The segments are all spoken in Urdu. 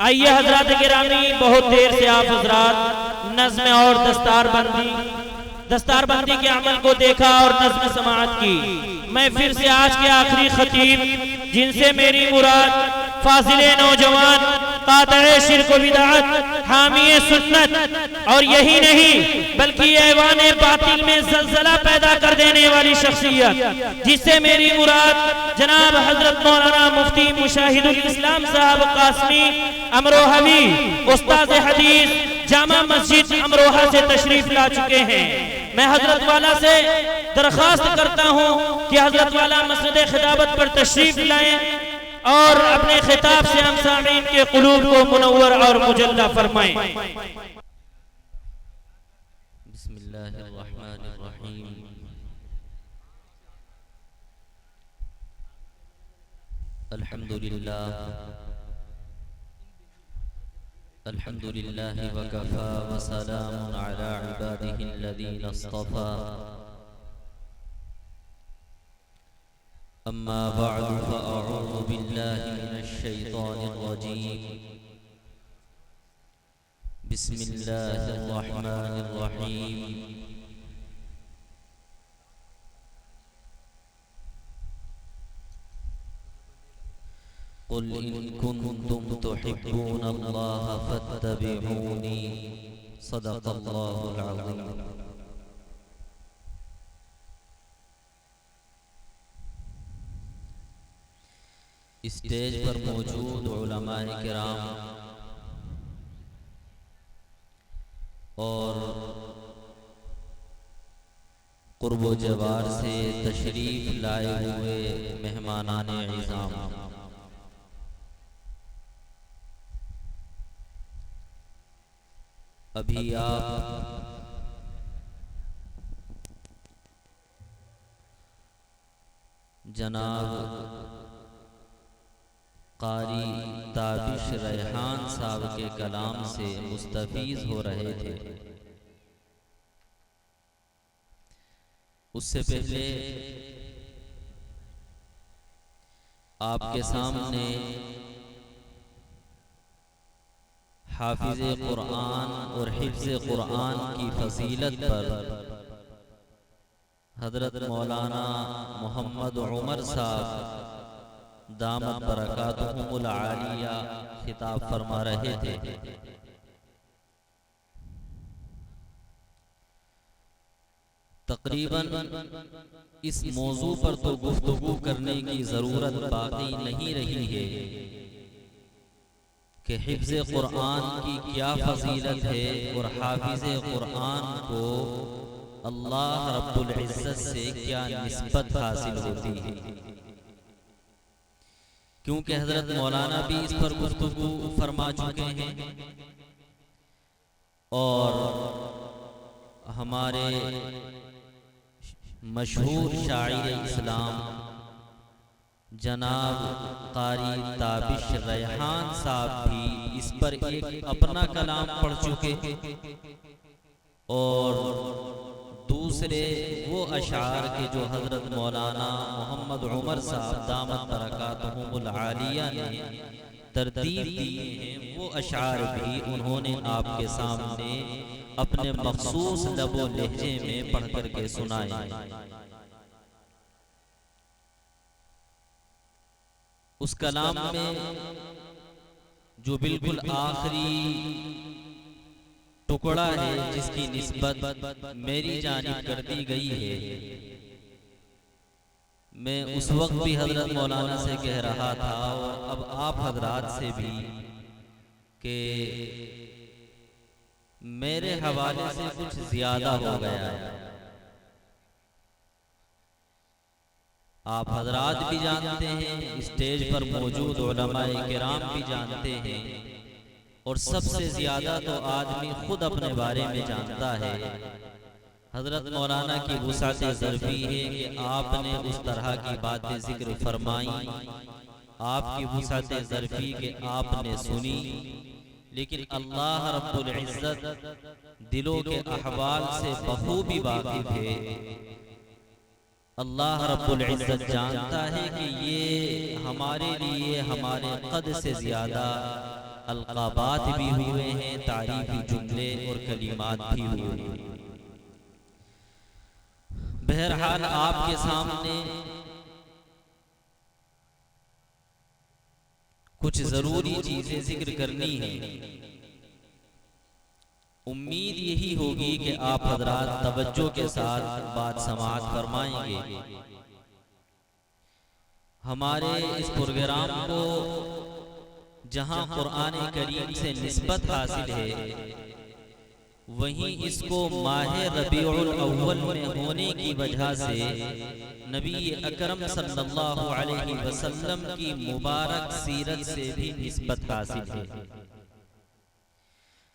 آئیے حضرات گرامی، بہت دیر سے آپ حضرات نظم اور دستار بندی کے عمل کو دیکھا اور نظم سماعت کی۔ میں پھر سے آج کے آخری خطیب جن سے میری مراد فاضل نوجوان، قاطع شرک و بدعت، حامی سنت، اور یہی نہیں بلکہ ایوان باطل میں زلزلہ پیدا کر دینے والی شخصیت جس سے میری مراد جناب حضرت مولانا مفتی مشاہد الاسلام صاحب قاسمی امروہوی، استاذ حدیث، جامع مسجد امروہہ سے تشریف لا چکے ہیں۔ میں حضرت والا سے درخواست کرتا ہوں کہ حضرت والا مسجد خطابت پر تشریف لائیں اور اپنے خطاب سے ہم سامعین کے قلوب کو منور اور مجلہ فرمائیں۔ بسم اللہ الرحمن الرحیم۔ الحمد للہ وکفا وسلام علی عبادہ الذین اصطفا، اما بعد فاعوذ باللہ من الشیطان الرجیم، بسم اللہ الرحمن الرحیم۔ قل ان کنتم تحبون اللہ فاتبعونی، صدق اللہ العظیم۔ اسٹیج پر موجود علماء کرام اور قرب و جوار سے تشریف لائے ہوئے مہمانان اعظام، ابھی آپ جناب قاری تابش ریحان صاحب کے کلام سے مستفیض ہو رہے تھے۔ اس سے پہلے آپ کے سامنے حافظ قرآن اور حفظ قرآن کی فضیلت پر حضرت مولانا محمد عمر صاحب دامت برکاتہم العالیہ خطاب فرما رہے تھے۔ تقریباً اس موضوع پر تو گفتگو کرنے کی ضرورت باقی نہیں رہی ہے کہ حفظ قرآن کی کیا فضیلت ہے اور حافظ قرآن کو اللہ رب العزت سے کیا نسبت حاصل ہوتی ہے، کیونکہ حضرت مولانا بھی اس پر گفتگو فرما چکے ہیں اور ہمارے مشہور شاعر اسلام جناب قاری تابش ریحان صاحب بھی اس پر ایک اپنا کلام پڑھ چکے اور دوسرے وہ اشعار کے جو حضرت مولانا محمد عمر صاحب دامت برکاتہم العالیہ نے ترتیب دیے ہیں، وہ اشعار بھی انہوں نے آپ کے سامنے اپنے مخصوص لب و لہجے میں پڑھ کر کے سنائے۔ اس کلام میں جو بالکل آخری ٹکڑا ہے جس کی نسبت میری جانب کر دی گئی ہے، میں اس وقت بھی حضرت مولانا سے کہہ رہا تھا اور اب آپ حضرات سے بھی کہ میرے حوالے سے کچھ زیادہ ہو گیا ہے۔ آپ حضرات بھی جانتے ہیں، اسٹیج پر موجود علماء کرام بھی جانتے ہیں، اور سب سے زیادہ تو آدمی خود اپنے بارے میں جانتا ہے۔ حضرت مولانا کی وسعت ظرفی ہے کہ آپ نے اس طرح کی باتیں ذکر فرمائیں، آپ کی وسعت ظرفی کہ آپ نے سنی، لیکن اللہ رب العزت دلوں کے احوال سے بخوبی واقف ہے۔ اللہ رب العزت جانتا ہے کہ یہ ہمارے لیے ہمارے قد سے زیادہ القابات بھی ہوئے ہیں، تعریفی جملے اور کلمات بھی ہوئے ہیں۔ بہرحال آپ کے سامنے کچھ ضروری چیزیں ذکر کرنی ہیں۔ امید یہی ہوگی کہ آپ حضرات توجہ کے ساتھ بات سماعت فرمائیں گے۔ ہمارے اس پروگرام کو جہاں قرآن کریم سے نسبت حاصل ہے، وہیں اس کو ماہ ربیع الاول میں ہونے کی وجہ سے نبی اکرم صلی اللہ علیہ وسلم کی مبارک سیرت سے بھی نسبت حاصل ہے۔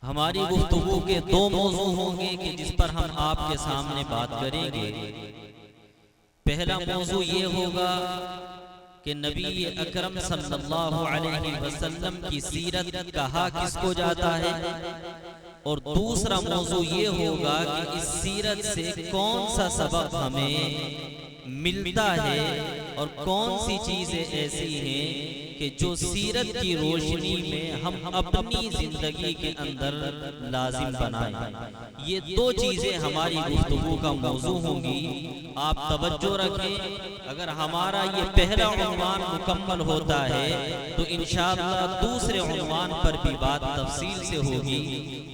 ہماری گفتگو کے دو موضوع ہوں گے کہ جس پر ہم آپ کے سامنے بات کریں گے۔ پہلا موضوع یہ ہوگا کہ نبی اکرم صلی اللہ علیہ وسلم کی سیرت کہا کس کو جاتا ہے، اور دوسرا موضوع یہ ہوگا کہ اس سیرت سے کون سا سبق ہمیں ملتا ہے اور کون سی چیزیں ایسی ہیں کہ جو سیرت کی روشنی میں ہم اپنی زندگی کے اندر لازم بنائیں۔ یہ دو چیزیں ہماری گفتگو کا موضوع ہوں گی، آپ توجہ رکھیں۔ اگر ہمارا یہ پہلا عنوان مکمل ہوتا ہے تو انشاءاللہ دوسرے عنوان پر بھی بات تفصیل سے ہوگی،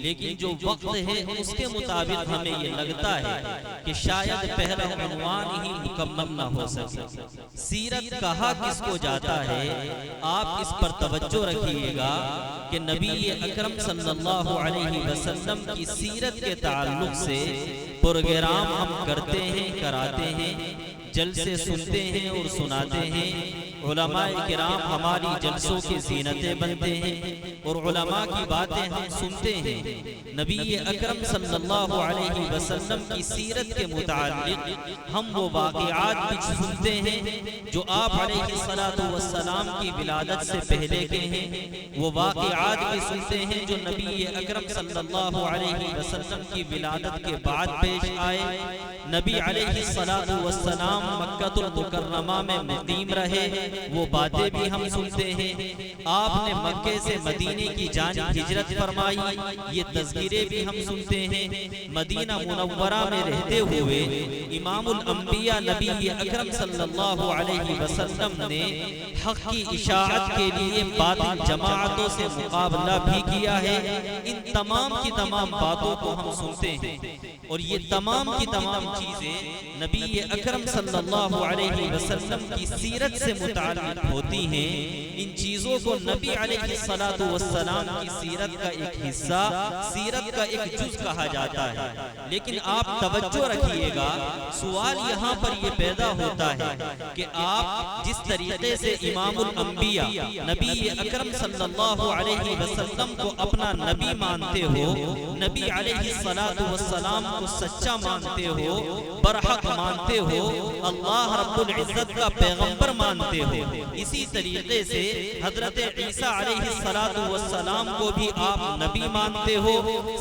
لیکن جو وقت ہے اس کے مطابق ہمیں یہ لگتا ہے کہ شاید پہلا عنوان ہی مکمل نہ ہو سکے۔ سیرت کہا کس کو جاتا ہے، آپ اس پر توجہ رکھیے گا کہ نبی اکرم صلی اللہ علیہ وسلم کی سیرت کے تعلق سے پروگرام ہم کرتے ہیں، کراتے ہیں، جلسے سنتے ہیں اور سناتے ہیں۔ علماء کرام ہماری جلسوں کی زینتیں بنتے ہیں اور علماء کی باتیں ہم سنتے ہیں۔ نبی اکرم صلی اللہ علیہ وسلم کی سیرت کے متعلق ہم وہ واقعات بھی سنتے ہیں جو آپ علیہ السلام کی ولادت سے پہلے کے ہیں، وہ واقعات بھی سنتے ہیں جو نبی اکرم صلی اللہ علیہ وسلم کی ولادت کے بعد پیش آئے۔ نبی علیہ السلام مکہ المکرمہ میں مقیم رہے، وہ باتیں بھی ہم سنتے ہیں۔ آپ نے مکے سے مدینے کی جانب ہجرت فرمائی، یہ تذکرے بھی ہم سنتے ہیں۔ مدینہ منورہ میں رہتے ہوئے امام الانبیاء نبی اکرم صلی اللہ علیہ وسلم نے حق کی اشاعت کے لیے باطل جماعتوں سے مقابلہ بھی کیا ہے۔ ان تمام کی تمام باتوں کو ہم سنتے ہیں، اور یہ تمام کی تمام چیزیں نبی اکرم صلی اللہ علیہ وسلم کی سیرت سے متعلق ہوتی ہیں۔ ان چیزوں کو نبی علیہ السلام کی سیرت کا ایک حصہ، سیرت کا ایک جز کہا جاتا ہے۔ لیکن آپ توجہ رکھیے گا، سوال یہاں پر یہ پیدا ہوتا ہے کہ آپ جس طریقے سے امام الانبیاء نبی اکرم صلی اللہ علیہ وسلم کو اپنا نبی مانتے ہو، نبی علیہ السلام کو سچا مانتے ہو، برحق مانتے ہو، اللہ رب العزت کا پیغمبر مانتے ہو، اسی طریقے سے حضرت عیسیٰ علیہ السلام کو بھی آپ نبی مانتے ہو،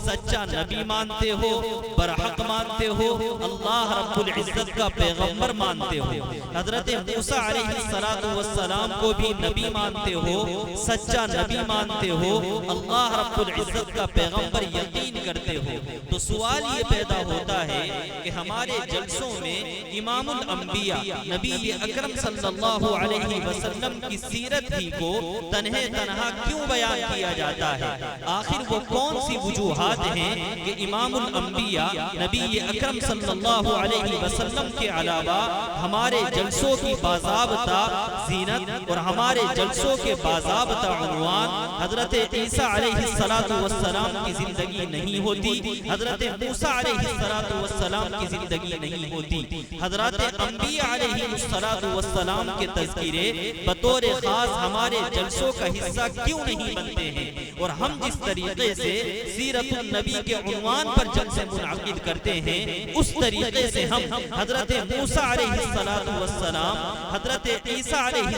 سچا نبی مانتے ہو، برحق مانتے ہو، اللہ رب العزت کا پیغمبر مانتے ہو۔ حضرت موسیٰ علیہ السلام کو بھی نبی مانتے ہو، سچا نبی مانتے ہو، اللہ رب العزت کا پیغمبر یقین کرتے ہو۔ تو سوال یہ پیدا ہوتا ہے کہ ہمارے جلسوں میں امام الانبیاء نبی اکرم صلی اللہ علیہ وسلم کی سیرت ہی کو تنہا کیوں بیان کیا جاتا ہے؟ آخر وہ کون سی وجوہات ہیں کہ امام الانبیاء نبی اکرم صلی اللہ علیہ وسلم کے علاوہ ہمارے جلسوں کی باضابطہ زینت اور ہمارے جلسوں کے باضابطہ عنوان حضرت عیسیٰ علیہ السلام کی زندگی نہیں ہوتی، حضرت موسیٰ علیہ السلام کی زندگی نہیں ہوتی، حضرات انبیاء علیہ السلام کے تذکرے بطور خاص ہمارے جلسوں کا حصہ کیوں نہیں بنتے ہیں؟ اور ہم جس طریقے سے سیرت النبی کے عنوان پر جلسے منعقد کرتے ہیں، اس طریقے سے ہم حضرت موسیٰ علیہ السلام، حضرت عیسیٰ علیہ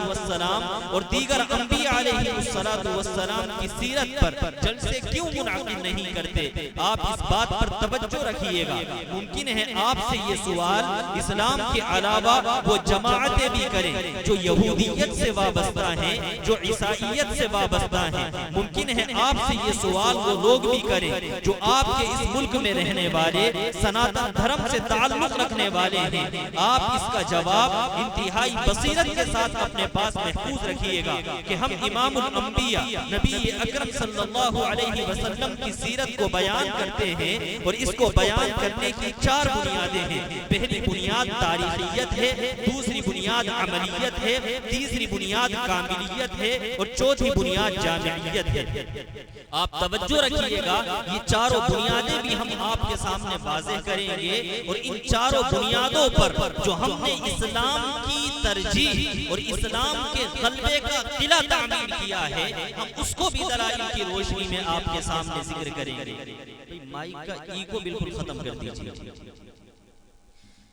السلام اور دیگر انبیاء علیہ السلام کی سیرت پر جلسے کیوں منعقد نہیں کرتے؟ آپ اس بات پر توجہ رکھیے گا۔ ممکن ہے آپ سے یہ سوال اسلام کے علاوہ وہ جماعتیں بھی کریں جو یہودیت سے وابستہ ہیں، جو عیسائیت سے وابستہ ہیں۔ ممکن ہے آپ سے یہ سوال وہ لوگ بھی کریں جو آپ کے اس ملک میں رہنے والے سناتن دھرم سے تعلق رکھنے والے ہیں. آپ اس کا جواب انتہائی بصیرت کے ساتھ اپنے پاس محفوظ رکھیے گا کہ ہم امام الانبیاء نبی اکرم صلی اللہ علیہ وسلم کی سیرت کو بیان کرتے ہیں اور اس کو بیان کرنے کی 4 بنیادیں ہیں. پہلی بنیاد تاریخیت ہے, دوسری بنیاد عملیت ہے, تیسری بنیاد کاملیت ہے اور چوتھی بنیاد جامعیت ہے. آپ توجہ رکھیے گا, یہ 4 بنیادیں بھی ہم آپ کے سامنے واضح کریں گے اور ان 4 بنیادوں پر جو ہم نے اسلام کی ترجیح اور اسلام کے غلبے کا قلعہ تعمیر کیا ہے, ہم اس کو بھی دلائل کی روشنی میں آپ کے سامنے ذکر کریں گے. مائک کا ایگو بالکل ختم کر دیجیے.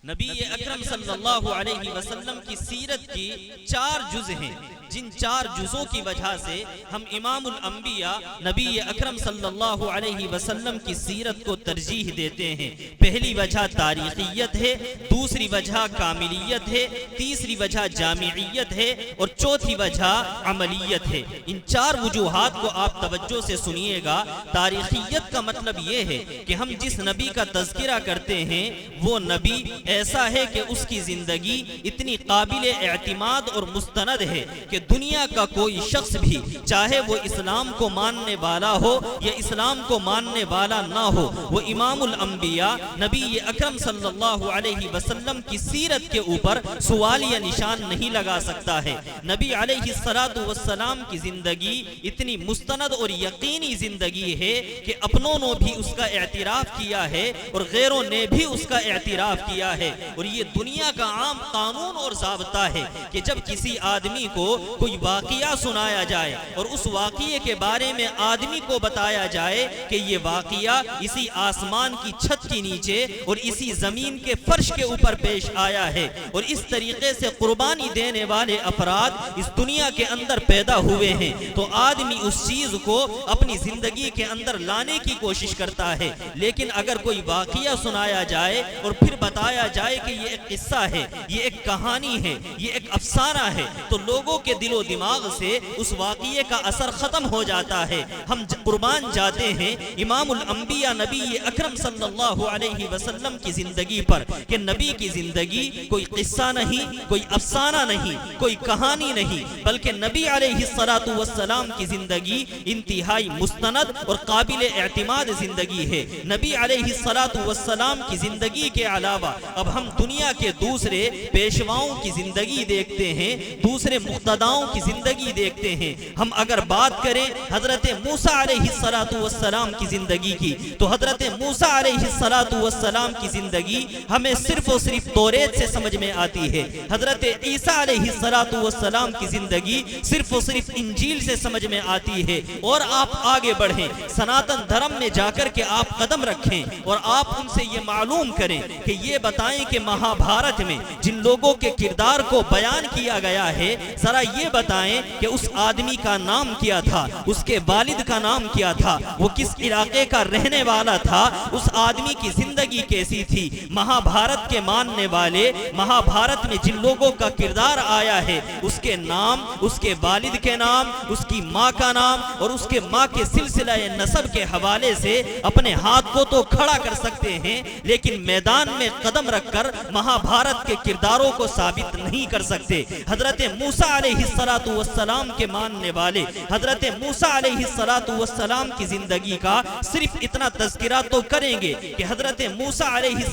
نبی اکرم صلی اللہ علیہ وسلم کی سیرت کی 4 جز ہیں, جن 4 جزوں کی وجہ سے ہم امام الانبیاء نبی اکرم صلی اللہ علیہ وسلم کی سیرت کو ترجیح دیتے ہیں. پہلی وجہ تاریخیت ہے, دوسری وجہ کاملیت ہے, تیسری وجہ جامعیت ہے اور چوتھی وجہ عملیت ہے. ان 4 وجوہات کو آپ توجہ سے سنیے گا. تاریخیت کا مطلب یہ ہے کہ ہم جس نبی کا تذکرہ کرتے ہیں وہ نبی ایسا ہے کہ اس کی زندگی اتنی قابل اعتماد اور مستند ہے کہ دنیا کا کوئی شخص بھی, چاہے وہ اسلام کو ماننے والا ہو یا اسلام کو ماننے والا نہ ہو, وہ امام الانبیاء نبی اکرم صلی اللہ علیہ وسلم کی سیرت کے اوپر سوال یا نشان نہیں لگا سکتا ہے. نبی علیہ السلام کی زندگی اتنی مستند اور یقینی زندگی ہے کہ اپنوں نے بھی اس کا اعتراف کیا ہے اور غیروں نے بھی اس کا اعتراف کیا ہے. اور یہ دنیا کا عام قانون اور ضابطہ ہے کہ جب کسی آدمی کو کوئی واقعہ سنایا جائے اور اس واقعے کے بارے میں آدمی کو بتایا جائے کہ یہ واقعہ اسی آسمان کی چھت کے نیچے اور اسی زمین کے فرش کے اوپر پیش آیا ہے اور اس طریقے سے قربانی دینے والے افراد اس دنیا کے اندر پیدا ہوئے ہیں, تو آدمی اس چیز کو اپنی زندگی کے اندر لانے کی کوشش کرتا ہے. لیکن اگر کوئی واقعہ سنایا جائے اور پھر بتایا جائے کہ یہ ایک قصہ ہے, یہ ایک کہانی ہے, یہ ایک افسانہ ہے, تو لوگوں کے دل و دماغ سے اس واقعے کا اثر ختم ہو جاتا ہے. ہم قربان جاتے ہیں امام الانبیاء نبی اکرم صلی اللہ علیہ وسلم کی زندگی پر کہ نبی کی زندگی کوئی قصہ نہیں, کوئی افسانہ نہیں, کوئی کہانی نہیں, بلکہ نبی علیہ السلام کی زندگی انتہائی مستند اور قابل اعتماد زندگی ہے. نبی علیہ السلام کی زندگی کے علاوہ اب ہم دنیا کے دوسرے پیشواؤں کی زندگی دیکھتے ہیں, دوسرے مقتداؤں کی زندگی دیکھتے ہیں. ہم اگر بات کریں حضرت موسیٰ علیہ السلام کی زندگی کی, تو حضرت موسیٰ علیہ السلام کی زندگی ہمیں صرف اور صرف توریت سے سمجھ میں آتی ہے. حضرت عیسیٰ علیہ السلام کی زندگی صرف اور صرف انجیل سے سمجھ میں آتی ہے. اور آپ آگے بڑھیں, سناتن دھرم میں جا کر کے آپ قدم رکھیں اور آپ ان سے یہ معلوم کریں کہ یہ بتائیں کہ مہا بھارت میں جن لوگوں کے کردار کو بیان کیا گیا ہے, ذرا یہ بتائیں کہ اس آدمی کا نام کیا تھا, اس کے والد کا نام کیا تھا, وہ کس علاقے کا رہنے والا تھا, اس آدمی کی زندگی کیسی تھی. مہا بھارت کے ماننے والے, مہا بھارت میں جن لوگوں کا کردار آیا ہے, اس کے نام, اس کے والد کے نام, اس کی ماں کا نام اور اس کے ماں کے سلسلہ نسب کے حوالے سے اپنے ہاتھ کو تو کھڑا کر سکتے ہیں, لیکن میدان میں قدم رکھ کر مہا بھارت کے کرداروں کو ثابت نہیں کر سکتے. حضرت موسیٰ علیہ السلام کے ماننے والے حضرت موسیٰ علیہ السلام کی زندگی کا صرف اتنا تذکرہ تو کریں گے کہ حضرت موسیٰ علیہ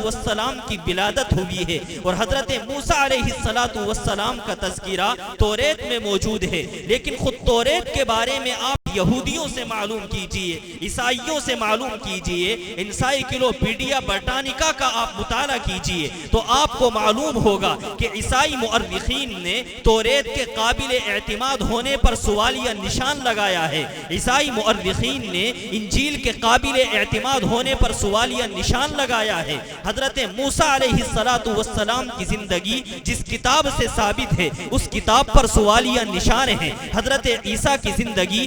السلام کی ولادت ہوئی ہے اور حضرت موسیٰ علیہ السلام کا تذکرہ توریت میں موجود ہے. لیکن خود توریت کے بارے میں آپ یہودیوں سے معلوم کیجئے, عیسائیوں سے معلوم کیجئے, انسائیکلوپیڈیا برٹانیکا کا آپ مطالعہ کیجئے, تو آپ کو معلوم ہوگا کہ عیسائی مؤرخین نے توریت کے قابل اعتماد ہونے پر سوالیہ نشان لگایا ہے. عیسائی مؤرخین نے انجیل کے قابل اعتماد ہونے پر سوالیہ نشان لگایا ہے. حضرت موسیٰ علیہ السلام کی زندگی جس کتاب سے ثابت ہے, اس کتاب پر سوالیہ نشان ہیں. حضرت عیسیٰ کی زندگی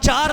4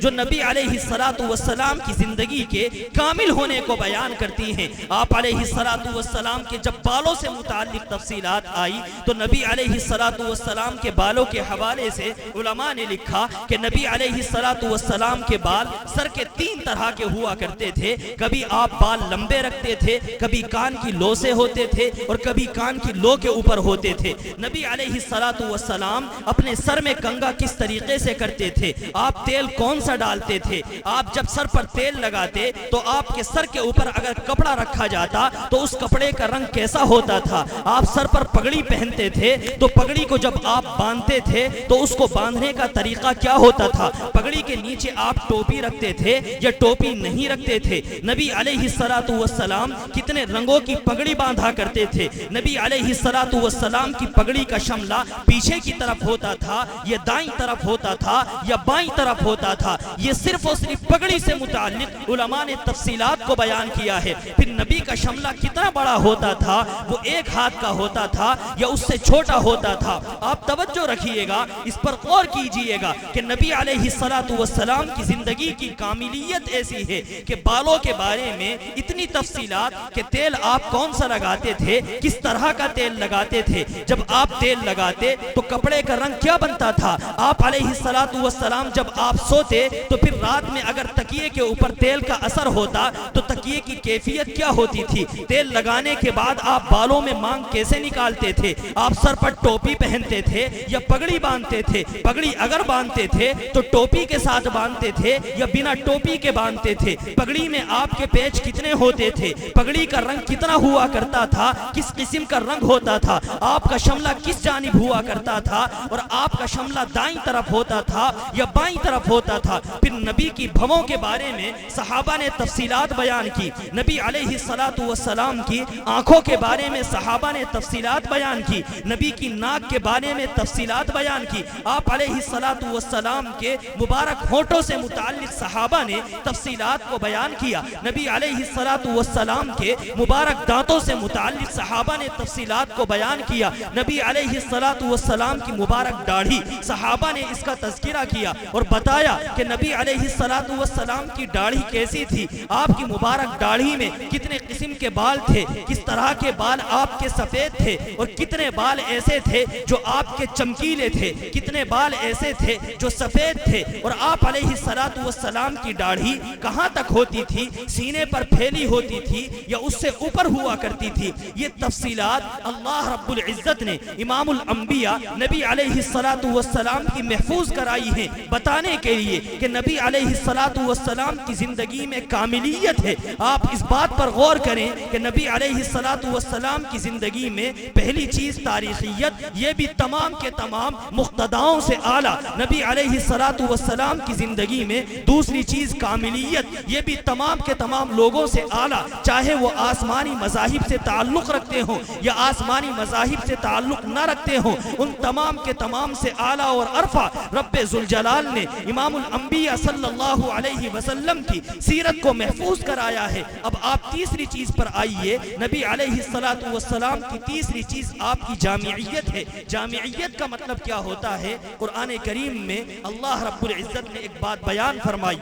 جو نبی علیہ الصلوۃ والسلام کی زندگی کے کامل ہونے کو بیان کرتی ہیں۔ آپ علیہ الصلوۃ والسلام کے جب بالوں سے متعلق تفصیلات آئی تو نبی علیہ الصلوۃ والسلام کے بالوں کے حوالے سے علماء نے لکھا کہ نبی علیہ الصلوۃ والسلام کے بال سر کے 3 طرح کے ہوا کرتے تھے۔ کبھی آپ بال لمبے رکھتے تھے، کبھی کان کی لو سے ہوتے تھے اور کبھی کان کی لو کے اوپر ہوتے تھے۔ نبی علیہ الصلوۃ والسلام اپنے سر میں کنگھا کس طریقے سے کرتے تھے، آپ تیل کون سا ڈالتے تھے، آپ جب سر پر تیل لگاتے تو آپ کے سر کے اوپر اگر کپڑا رکھا جاتا تو اس کپڑے کا رنگ کیسا ہوتا تھا، آپ سر پر پگڑی پہنتے تھے تو پگڑی کو جب آپ باندھتے تھے تو اس کو باندھنے کا طریقہ کیا ہوتا تھا، پگڑی کے نیچے آپ ٹوپی رکھتے تھے یا ٹوپی نہیں رکھتے تھے۔ نبی علیہ الصلوۃ والسلام کتنے رنگوں کی پگڑی باندھا کرتے تھے۔ نبی علیہ الصلوۃ والسلام کی پگڑی کا شملہ پیچھے کی طرف ہوتا تھا یا دائیں طرف ہوتا تھا یا بائیں طرف ہوتا تھا، یہ صرف اور صرف پگڑی سے متعلق علماء نے تفصیلات کو بیان کیا ہے۔ پھر نبی کا شملہ کتنا بڑا ہوتا تھا، وہ 1 ہاتھ کا ہوتا تھا یا اس سے چھوٹا ہوتا تھا۔ آپ توجہ رکھیے گا، اس پر غور کیجئے گا کہ نبی علیہ الصلوۃ والسلام کی زندگی کی کاملیت ایسی ہے کہ بالوں کے بارے میں اتنی تفصیلات کہ تیل آپ کون سا لگاتے تھے، کس طرح کا تیل لگاتے تھے، جب آپ تیل لگاتے تو کپڑے کا رنگ کیا بنتا تھا، آپ علیہ الصلوۃ والسلام جب آپ سوتے تو پھر رات میں اگر تکیے کے اوپر تیل کا اثر ہوتا تو تکیے کی کیفیت کیا ہوتی تھی، تیل لگانے کے بعد آپ بالوں میں مانگ کیسے نکالتے تھے، آپ سر پر ٹوپی پہنتے تھے یا پگڑی باندھتے تھے، پگڑی اگر باندھتے تھے تو ٹوپی کے ساتھ باندھتے تھے یا بنا ٹوپی کے باندھتے تھے، پگڑی میں آپ کے پیچ کتنے ہوتے تھے، پگڑی کا رنگ کتنا ہوا کرتا تھا، کس قسم کا رنگ ہوتا تھا، آپ کا شملہ کس جانب ہوا کرتا تھا اور آپ کا شملہ دائیں طرف ہوتا تھا یا بائیں طرف ہوتا تھا۔ پھر نبی کی بھووں کے بارے میں صحابہ نے تفصیلات بیان کی، نبی علیہ الصلوۃ والسلام کی آنکھوں کے بارے میں صحابہ نے تفصیلات بیان کی، نبی کی ناک کے بارے میں تفصیلات بیان کی، آپ علیہ الصلوۃ والسلام کے مبارک ہونٹوں سے متعلق صحابہ نے تفصیلات کو بیان کیا، نبی علیہ الصلوۃ والسلام کے مبارک دانتوں سے متعلق صحابہ نے تفصیلات کو بیان کیا، نبی علیہ الصلوۃ والسلام کی مبارک داڑھی صحابہ نے اس کا تذکرہ کیا اور بتایا کہ نبی علیہ الصلوۃ والسلام کی داڑھی کیسی تھی، آپ کی مبارک داڑھی میں کتنے قسم کے بال تھے، کس طرح کے بال آپ کے سفید تھے اور کتنے بال ایسے تھے جو آپ کے چمکیلے تھے، کتنے بال ایسے تھے جو سفید تھے، اور آپ علیہ الصلوۃ والسلام کی داڑھی کہاں تک ہوتی تھی، سینے پر پھیلی ہوتی تھی یا اس سے اوپر ہوا کرتی تھی۔ یہ تفصیلات اللہ رب العزت نے امام الانبیاء نبی علیہ الصلوۃ والسلام کی محفوظ کرائی ہیں، بتانے کے لیے کہ نبی علیہ الصلوۃ والسلام کی زندگی میں کاملیت ہے۔ آپ اس بات پر غور کریں کہ نبی علیہ الصلوۃ والسلام کی زندگی میں پہلی چیز تاریخیت، یہ بھی تمام کے تمام مقتداؤں سے اعلیٰ نبی علیہ الصلوۃ والسلام کی زندگی میں، دوسری چیز کاملیت، یہ بھی تمام کے تمام لوگوں سے اعلیٰ، چاہے وہ آسمانی مذاہب سے تعلق رکھتے ہوں یا آسمانی مذاہب سے تعلق نہ رکھتے ہوں، ان تمام کے تمام سے اعلیٰ اور عرفہ رب ذوالجلال نے امام الانبیاء صلی اللہ علیہ وسلم کی سیرت کو محفوظ کرایا ہے۔ اب آپ تیسری چیز پر آئیے، نبی علیہ الصلوۃ والسلام کی تیسری چیز آپ کی جامعیت ہے۔ جامعیت کا مطلب کیا ہوتا ہے؟ قرآن کریم میں اللہ رب العزت نے ایک بات بیان فرمائی،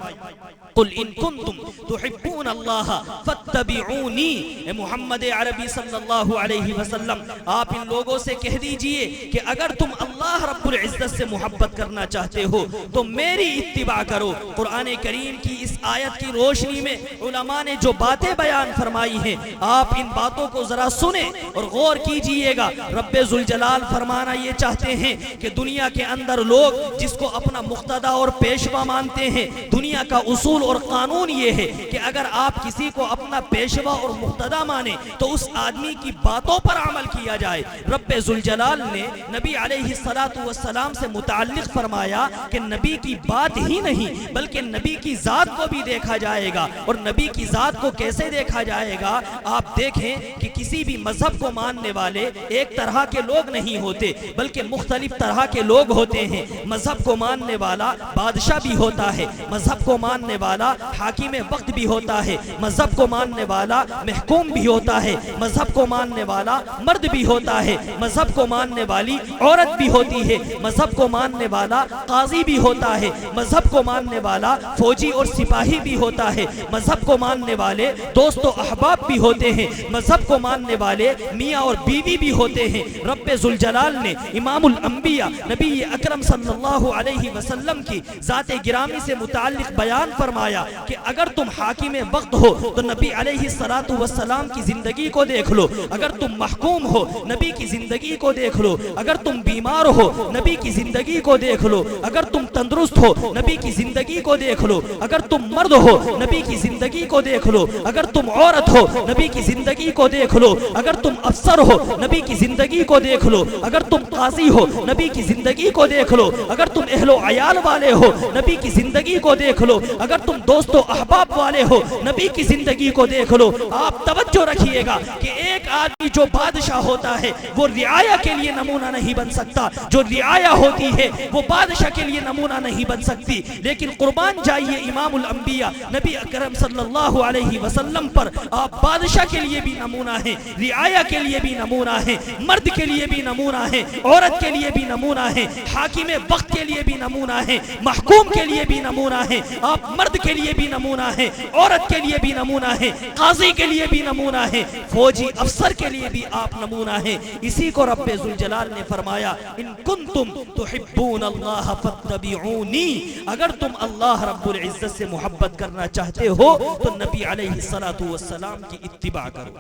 قل ان کنتم تحبون اللہ فاتبعونی، اے محمد عربی صلی اللہ علیہ وسلم آپ ان لوگوں سے کہہ دیجئے کہ اگر تم اللہ رب العزت سے محبت کرنا چاہتے ہو تو میری اتباع کرو۔ قرآن کریم کی اس آیت کی روشنی میں علماء نے جو باتیں بیان فرمائی ہیں، آپ ان باتوں کو ذرا سنیں اور غور کیجئے گا۔ رب ذوالجلال فرمانا یہ چاہتے ہیں کہ دنیا کے اندر لوگ جس کو اپنا مقتدا اور پیشوا مانتے ہیں، دنیا کا اصول اور قانون یہ ہے کہ اگر آپ کسی کو اپنا پیشوا اور مقتدا مانیں تو اس آدمی کی باتوں پر عمل کیا جائے۔ رب ذوالجلال نے نبی علیہ الصلوۃ والسلام سے متعلق فرمایا کہ نبی کی بات ہی نہیں بلکہ نبی کی ذات کو بھی دیکھا جائے گا، اور نبی کی ذات کو کیسے دیکھا جائے گا؟ آپ دیکھیں کہ کسی بھی مذہب کو ماننے والے ایک طرح کے لوگ نہیں ہوتے بلکہ مختلف طرح کے لوگ ہوتے ہیں۔ مذہب کو ماننے والا بادشاہ بھی ہوتا ہے، مذہب کو ماننے والا والا حاکم وقت بھی ہوتا ہے، مذہب کو ماننے والا محکوم بھی ہوتا ہے، مذہب کو ماننے والا مرد بھی ہوتا ہے، مذہب کو ماننے والی عورت بھی ہوتی ہے، مذہب کو ماننے والا قاضی بھی ہوتا ہے، مذہب کو ماننے والا فوجی اور سپاہی بھی ہوتا ہے، مذہب کو ماننے والے دوست و احباب بھی ہوتے ہیں، مذہب کو ماننے والے میاں اور بیوی بھی ہوتے ہیں۔ رب ذوالجلال نے امام الانبیاء نبی اکرم صلی اللہ علیہ وسلم کی ذات گرامی سے متعلق بیان فرمایا کہ اگر تم حاکم وقت ہو تو نبی علیہ السلام کی زندگی کو دیکھ لو، اگر تم محکوم ہو نبی کی زندگی کو دیکھ لو، اگر تم بیمار ہو نبی کی زندگی کو دیکھ لو، اگر تم تندرست ہو نبی کی زندگی کو دیکھ لو، اگر تم مرد ہو نبی کی زندگی کو دیکھ لو، اگر تم عورت ہو نبی کی زندگی کو دیکھ لو، اگر تم افسر ہو نبی کی زندگی کو دیکھ لو، اگر تم قاضی ہو نبی کی زندگی کو دیکھ لو، اگر تم اہل و عیال والے ہو نبی کی زندگی کو دیکھ لو، اگر تم دوست و احباب والے ہو نبی کی زندگی کو دیکھ لو۔ آپ توجہ رکھیے گا کہ ایک آدمی جو بادشاہ ہوتا ہے وہ رعایا کے لیے نمونہ نہیں بن سکتا، جو رعایا ہوتی ہے وہ بادشاہ کے لیے نمونہ نہیں بن سکتی، لیکن قربان جائیے امام الانبیاء نبی اکرم صلی اللہ علیہ وسلم پر، آپ بادشاہ کے لیے بھی نمونہ ہیں، رعایا کے لیے بھی نمونہ ہیں، مرد کے لیے بھی نمونہ ہیں، عورت کے لیے بھی نمونہ ہیں، حاکم وقت کے لیے بھی نمونہ ہیں، محکوم کے لیے بھی نمونہ ہیں، آپ مرد کے لیے بھی نمونہ ہیں، عورت کے لیے بھی نمونہ ہیں، قاضی کے لیے بھی نمونہ ہیں، فوجی افسر کے لیے بھی آپ نمونہ ہیں۔ اسی کو رب ذوالجلال نے فرمایا ان کنتم تحبون اللہ فاتبعونی، اگر تم اللہ رب العزت سے محبت کرنا چاہتے ہو تو نبی علیہ السلام کی اتباع کرو۔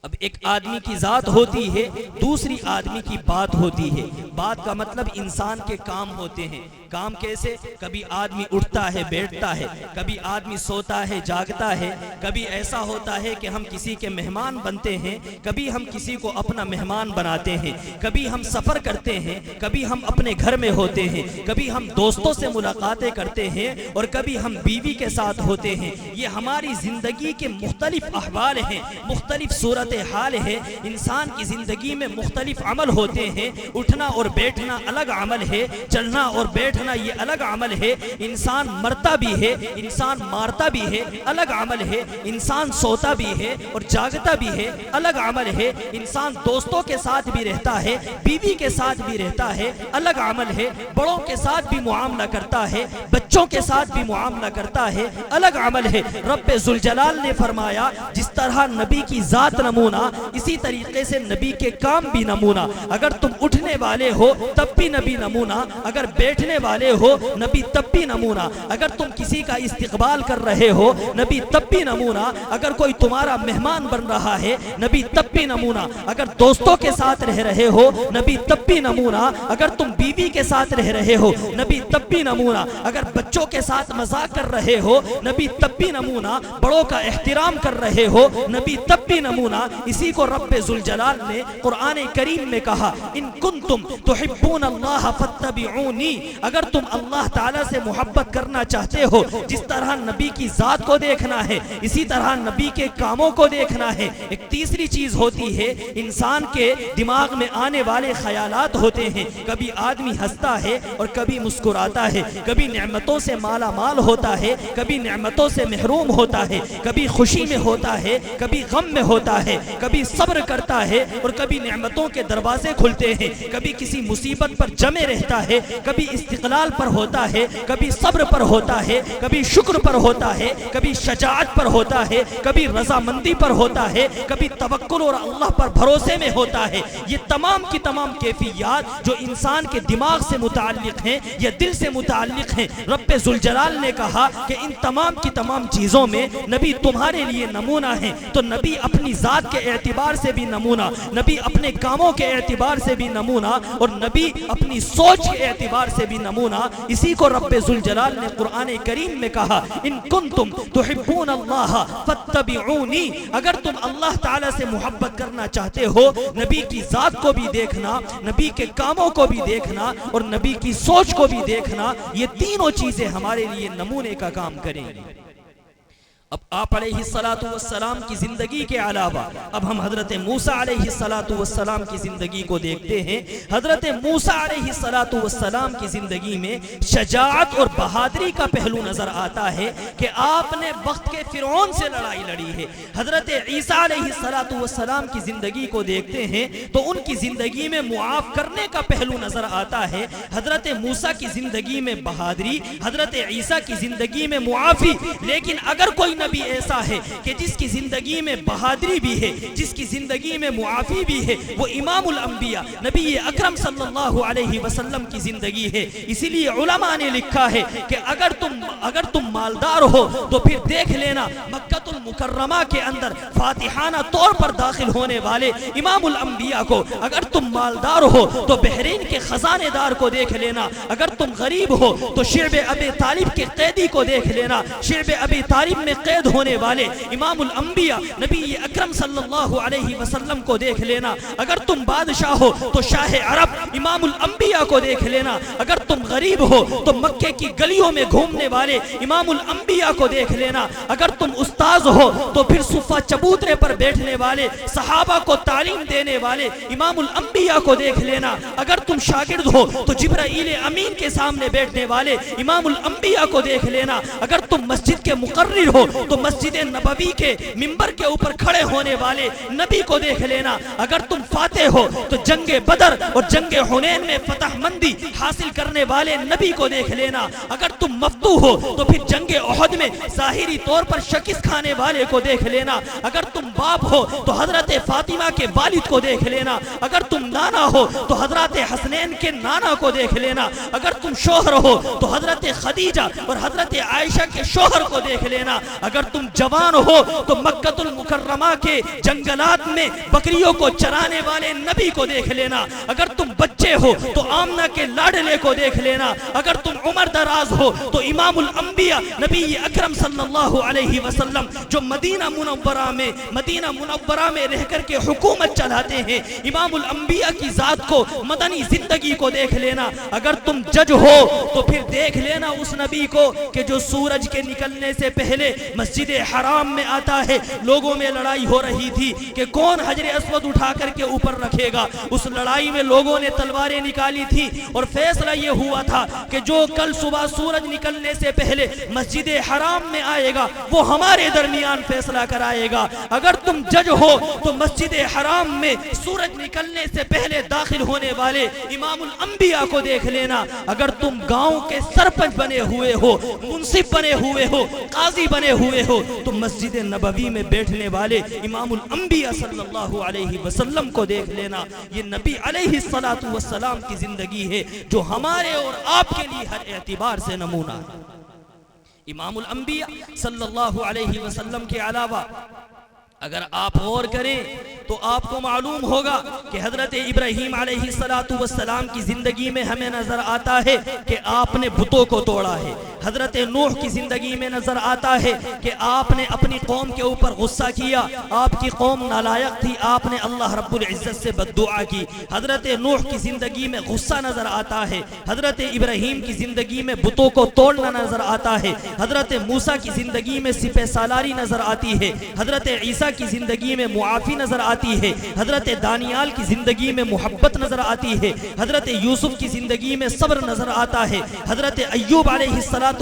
اب ایک آدمی کی ذات ہوتی ہے، دوسری آدمی کی بات ہوتی ہے۔ بات کا مطلب انسان کے کام ہوتے ہیں۔ کام کیسے؟ کبھی آدمی اٹھتا ہے بیٹھتا ہے، کبھی آدمی سوتا ہے جاگتا ہے، کبھی ایسا ہوتا ہے کہ ہم کسی کے مہمان بنتے ہیں، کبھی ہم کسی کو اپنا مہمان بناتے ہیں، کبھی ہم سفر کرتے ہیں، کبھی ہم اپنے گھر میں ہوتے ہیں، کبھی ہم دوستوں سے ملاقاتیں کرتے ہیں اور کبھی ہم بیوی کے ساتھ ہوتے ہیں۔ یہ ہماری زندگی کے مختلف احوال ہیں، مختلف صورت حال ہے۔ انسان کی زندگی میں مختلف عمل ہوتے ہیں، اٹھنا اور بیٹھنا الگ عمل ہے، چلنا اور بیٹھنا یہ الگ عمل ہے، انسان مرتا بھی ہے، انسان مارتا بھی ہے، الگ عمل ہے، انسان سوتا بھی ہے اور جاگتا بھی ہے، الگ عمل ہے، انسان دوستوں کے ساتھ بھی رہتا ہے، بیوی کے ساتھ بھی رہتا ہے، الگ عمل ہے، بڑوں کے ساتھ بھی معاملہ کرتا ہے، بچوں کے ساتھ بھی معاملہ کرتا ہے، الگ عمل ہے۔ رب ذوالجلال نے فرمایا جس طرح نبی کی ذات نمونہ، اسی طریقے سے نبی کے کام بھی نمونہ۔ اگر تم اٹھنے والے ہو تب بھی نبی نمونہ، اگر بیٹھنے والے ہو نبی تب بھی نمونہ، اگر تم کسی کا استقبال کر رہے ہو نبی تب بھی نمونہ، اگر کوئی تمہارا مہمان بن رہا ہے نبی تب بھی نمونہ، اگر دوستوں کے ساتھ رہ رہے ہو نبی تب بھی نمونہ، اگر تم بیوی کے ساتھ رہ رہے ہو نبی تب بھی نمونہ، اگر بچوں کے ساتھ مذاق کر رہے ہو نبی تب بھی نمونہ، بڑوں کا احترام کر رہے ہو نبی تب بھی نمونہ۔ اسی کو رب ذوالجلال نے قرآن کریم میں کہا ان کنتم تحبون اللہ فاتبعونی، اگر تم اللہ تعالیٰ سے محبت کرنا چاہتے ہو، جس طرح نبی کی ذات کو دیکھنا ہے اسی طرح نبی کے کاموں کو دیکھنا ہے۔ ایک تیسری چیز ہوتی ہے، انسان کے دماغ میں آنے والے خیالات ہوتے ہیں۔ کبھی آدمی ہنستا ہے اور کبھی مسکراتا ہے، کبھی نعمتوں سے مالا مال ہوتا ہے، کبھی نعمتوں سے محروم ہوتا ہے، کبھی خوشی میں ہوتا ہے، کبھی غم میں ہوتا ہے، کبھی صبر کرتا ہے اور کبھی نعمتوں کے دروازے کھلتے ہیں، کبھی کسی مصیبت پر جمے رہتا ہے، کبھی استقلال پر ہوتا ہے، کبھی صبر پر ہوتا ہے، کبھی شکر پر ہوتا ہے، کبھی شجاعت پر ہوتا ہے، کبھی رضامندی پر ہوتا ہے، کبھی توکل اور اللہ پر بھروسے میں ہوتا ہے۔ یہ تمام کی تمام کیفیات جو انسان کے دماغ سے متعلق ہیں یا دل سے متعلق ہیں، رب ذوالجلال نے کہا کہ ان تمام کی تمام چیزوں میں نبی تمہارے لیے نمونہ ہیں۔ تو نبی اپنی ذات کے اعتبار سے بھی نمونہ، نبی اپنے کاموں کے اعتبار سے بھی نمونہ اور نبی اپنی سوچ کے اعتبار سے بھی نمونہ۔ اسی کو رب ذوالجلال نے قرآن کریم میں کہا ان کنتم تحبون اللہ فاتبعونی، اگر تم اللہ تعالیٰ سے محبت کرنا چاہتے ہو نبی کی ذات کو بھی دیکھنا، نبی کے کاموں کو بھی دیکھنا اور نبی کی سوچ کو بھی دیکھنا، یہ تینوں چیزیں ہمارے لیے نمونے کا کام کریں گی۔ اب آپ علیہ السلام کی زندگی کے علاوہ اب ہم حضرت موسیٰ علیہ السلام کی زندگی کو دیکھتے ہیں. حضرت موسیٰ علیہ السلام کی زندگی میں شجاعت اور بہادری کا پہلو نظر آتا ہے کہ آپ نے وقت کے فرعون سے لڑائی لڑی ہے. حضرت عیسیٰ علیہ السلام کی زندگی کو دیکھتے ہیں تو ان کی زندگی میں معاف کرنے کا پہلو نظر آتا ہے. حضرت موسیٰ کی زندگی میں بہادری, حضرت عیسیٰ کی زندگی میں معافی. لیکن اگر کوئی نبی ایسا ہے کہ جس کی زندگی میں بہادری بھی ہے, جس کی زندگی میں معافی بھی ہے, وہ امام الانبیاء نبی اکرم صلی اللہ علیہ وسلم کی زندگی ہے. اسی لیے علماء نے لکھا ہے کہ اگر تم مالدار ہو تو پھر دیکھ لینا مکہ المکرمہ کے اندر فاتحانہ طور پر داخل ہونے والے امام الانبیاء کو. اگر تم مالدار ہو تو بحرین کے خزانے دار کو دیکھ لینا. اگر تم غریب ہو تو شعب ابی طالب کے قیدی کو دیکھ لینا. شعب ابی طالب میں قید ہونے والے امام الانبیاء نبی اکرم صلی اللہ علیہ وسلم کو دیکھ لینا. اگر تم بادشاہ ہو تو شاہ عرب امام الانبیاء کو دیکھ لینا. اگر تم غریب ہو تو مکے کی گلیوں میں گھومنے والے امام الانبیاء کو دیکھ لینا. اگر تم استاذ ہو تو پھر صفہ چبوترے پر بیٹھنے والے صحابہ کو تعلیم دینے والے امام الانبیاء کو دیکھ لینا. اگر تم شاگرد ہو تو جبرائیل امین کے سامنے بیٹھنے والے امام الانبیاء کو دیکھ لینا. اگر تم مسجد کے مقرر ہو تو مسجد نبوی کے منبر کے اوپر کھڑے ہونے والے نبی کو دیکھ لینا. اگر تم فاتح ہو تو جنگ بدر اور جنگ حنین میں فتح مندی حاصل کرنے والے نبی کو دیکھ لینا. اگر تم مفتوح ہو تو پھر جنگ احد میں ظاہری طور پر شکست کھانے والے کو دیکھ لینا. اگر تم باپ ہو تو حضرت فاطمہ کے والد کو دیکھ لینا. اگر تم نانا ہو تو حضرت حسنین کے نانا کو دیکھ لینا. اگر تم شوہر ہو تو حضرت خدیجہ اور حضرت عائشہ کے شوہر کو دیکھ لینا. اگر تم جوان ہو تو مکہ المکرمہ کے جنگلات میں بکریوں کو چرانے والے نبی کو دیکھ لینا. اگر تم بچے ہو تو آمنہ کے لاڈلے کو دیکھ لینا. اگر تم عمر دراز ہو تو امام الانبیاء نبی اکرم صلی اللہ علیہ وسلم جو مدینہ منورہ میں رہ کر کے حکومت چلاتے ہیں, امام الانبیاء کی ذات کو, مدنی زندگی کو دیکھ لینا. اگر تم جج ہو تو پھر دیکھ لینا اس نبی کو کہ جو سورج کے نکلنے سے پہلے مسجد حرام میں آتا ہے. لوگوں میں لڑائی ہو رہی تھی کہ کون حجر اسود اٹھا کر کے اوپر رکھے گا. اس لڑائی میں لوگوں نے تلواریں نکالی تھی اور فیصلہ یہ ہوا تھا کہ جو کل صبح سورج نکلنے سے پہلے مسجد حرام میں آئے گا وہ ہمارے درمیان فیصلہ کرائے گا. اگر تم جج ہو تو مسجد حرام میں سورج نکلنے سے پہلے داخل ہونے والے امام الانبیاء کو دیکھ لینا. اگر تم گاؤں کے سرپنچ بنے ہوئے ہو, منصف بنے ہوئے ہو, قاضی بنے ہوئے ہو تو مسجد نبوی میں بیٹھنے والے امام الانبیاء صلی اللہ علیہ وسلم کو دیکھ لینا. یہ نبی علیہ السلام کی زندگی ہے جو ہمارے اور آپ کے لیے ہر اعتبار سے نمونہ ہے. امام الانبیاء صلی اللہ علیہ وسلم کے علاوہ اگر آپ غور کریں تو آپ کو معلوم ہوگا کہ حضرت ابراہیم علیہ السلام کی زندگی میں ہمیں نظر آتا ہے کہ آپ نے بتوں کو توڑا ہے. حضرت نوح کی زندگی میں نظر آتا ہے کہ آپ نے اپنی قوم کے اوپر غصہ کیا. آپ کی قوم نالائق تھی, آپ نے اللہ رب العزت سے بددعا کی. حضرت نوح کی زندگی میں غصہ نظر آتا ہے. حضرت ابراہیم کی زندگی میں بتوں کو توڑنا نظر آتا ہے. حضرت موسیٰ کی زندگی میں سپہ سالاری نظر آتی ہے. حضرت عیسیٰ کی زندگی میں معافی نظر آتی ہے. حضرت دانیال کی زندگی میں محبت نظر آتی ہے. حضرت یوسف کی زندگی میں صبر نظر آتا ہے. حضرت ایوب علیہ السلام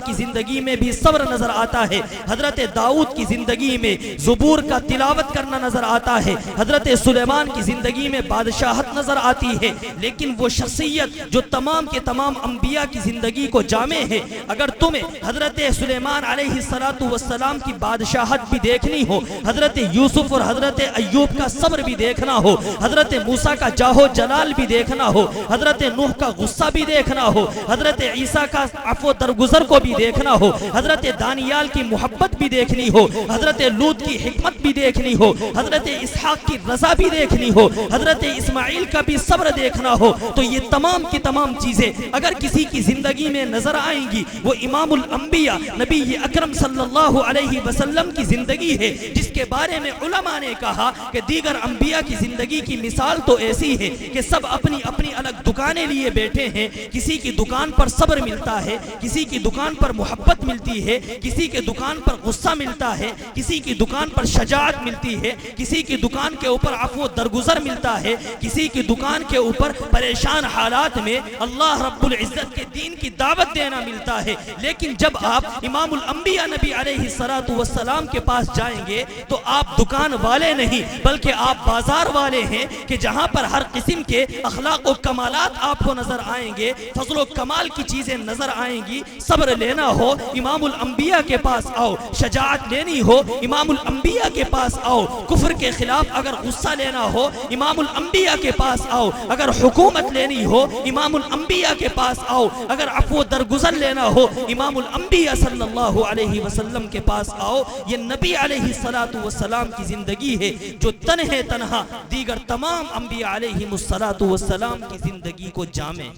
کی زندگی میں بھی صبر نظر آتا ہے. حضرت داؤد کی زندگی میں زبور کا تلاوت کرنا نظر آتا ہے. حضرت سلیمان کی زندگی میں بادشاہت نظر آتی ہے. لیکن وہ شخصیت جو تمام کے تمام انبیاء کی زندگی کو جامع ہے, اگر تمہیں حضرت سلیمان علیہ السلام کی بادشاہت بھی دیکھنی ہو, حضرت یوسف اور حضرت ایوب کا صبر بھی دیکھنا ہو, حضرت موسیٰ کا جاہو جلال بھی دیکھنا ہو, حضرت نوح کا غصہ بھی دیکھنا ہو, حضرت عیسیٰ کا عفو درگزر کو بھی دیکھنا ہو, حضرت دانیال کی محبت بھی دیکھنی ہو, حضرت لوط کی حکمت بھی دیکھنی ہو, حضرت اسحاق کی رضا بھی دیکھنی ہو, حضرت اسماعیل کا بھی صبر دیکھنا ہو, تو یہ تمام کی تمام چیزیں اگر کسی کی زندگی میں نظر آئیں گی وہ امام الانبیاء نبی اکرم صلی اللہ علیہ وسلم کی زندگی ہے, جس کے بارے میں علماء نے کہا کہ دیگر انبیاء کی زندگی کی مثال تو ایسی ہے کہ سب اپنی اپنی الگ دکانیں لیے بیٹھے ہیں. کسی کی دکان پر صبر ملتا ہے, کسی کی دکان پر محبت ملتی ہے, کسی کے دکان پر غصہ ملتا ہے, کسی کی دکان پر شجاعت ملتی ہے, کسی کی دکان کے اوپر عفو درگزر ملتا ہے, کسی کی دکان کے اوپر پریشان حالات میں اللہ رب العزت کے دین کی دعوت دینا ملتا ہے. لیکن جب آپ امام الانبیاء نبی علیہ الصلوۃ والسلام کے پاس جائیں گے تو آپ دکان والے نہیں بلکہ آپ بازار والے ہیں کہ جہاں پر ہر قسم کے اخلاق و کمالات آپ کو نظر آئیں گے, فضل و کمال کی چیزیں نظر آئیں گی. صبر لینا ہو امام الانبیاء کے پاس آؤ, شجاعت لینی ہو امام الانبیاء کے پاس آؤ, کفر کے خلاف اگر غصہ لینا ہو امام الانبیاء کے پاس آؤ, اگر حکومت لینی ہو امام الانبیاء کے پاس آؤ, اگر عفو درگزر لینا ہو امام الانبیاء صلی اللہ علیہ وسلم کے پاس آؤ. یہ نبی علیہ الصلوۃ والسلام کی زندگی ہے جو تنہا دیگر تمام انبیاء علیہ الصلوۃ والسلام کی زندگی کو جامع.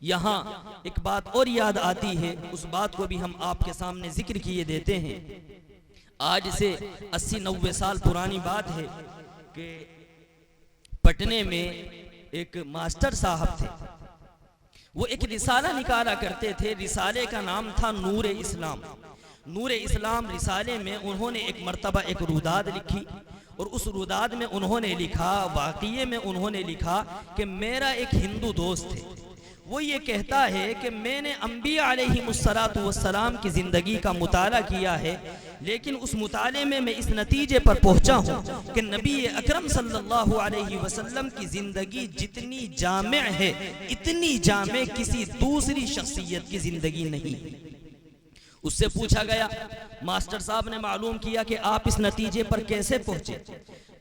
یہاں ایک بات اور یاد آتی ہے, اس بات کو بھی ہم آپ کے سامنے ذکر کیے دیتے ہیں. آج سے 80-90 سال پرانی بات ہے کہ پٹنے میں ایک ماسٹر صاحب تھے. وہ ایک رسالہ نکالا کرتے تھے, رسالے کا نام تھا نور اسلام. نور اسلام رسالے میں انہوں نے ایک مرتبہ ایک روداد لکھی, اور اس روداد میں انہوں نے لکھا, واقعے میں انہوں نے لکھا کہ میرا ایک ہندو دوست ہے, وہ یہ کہتا ہے کہ میں نے انبیاء علیہ السلام کی زندگی کا مطالعہ کیا ہے, لیکن اس مطالعے میں اس نتیجے پر پہنچا ہوں کہ نبی اکرم صلی اللہ علیہ وسلم کی زندگی جتنی جامع ہے اتنی جامع کسی دوسری شخصیت کی زندگی نہیں. اس سے پوچھا گیا, ماسٹر صاحب نے معلوم کیا کہ آپ اس نتیجے پر کیسے پہنچے,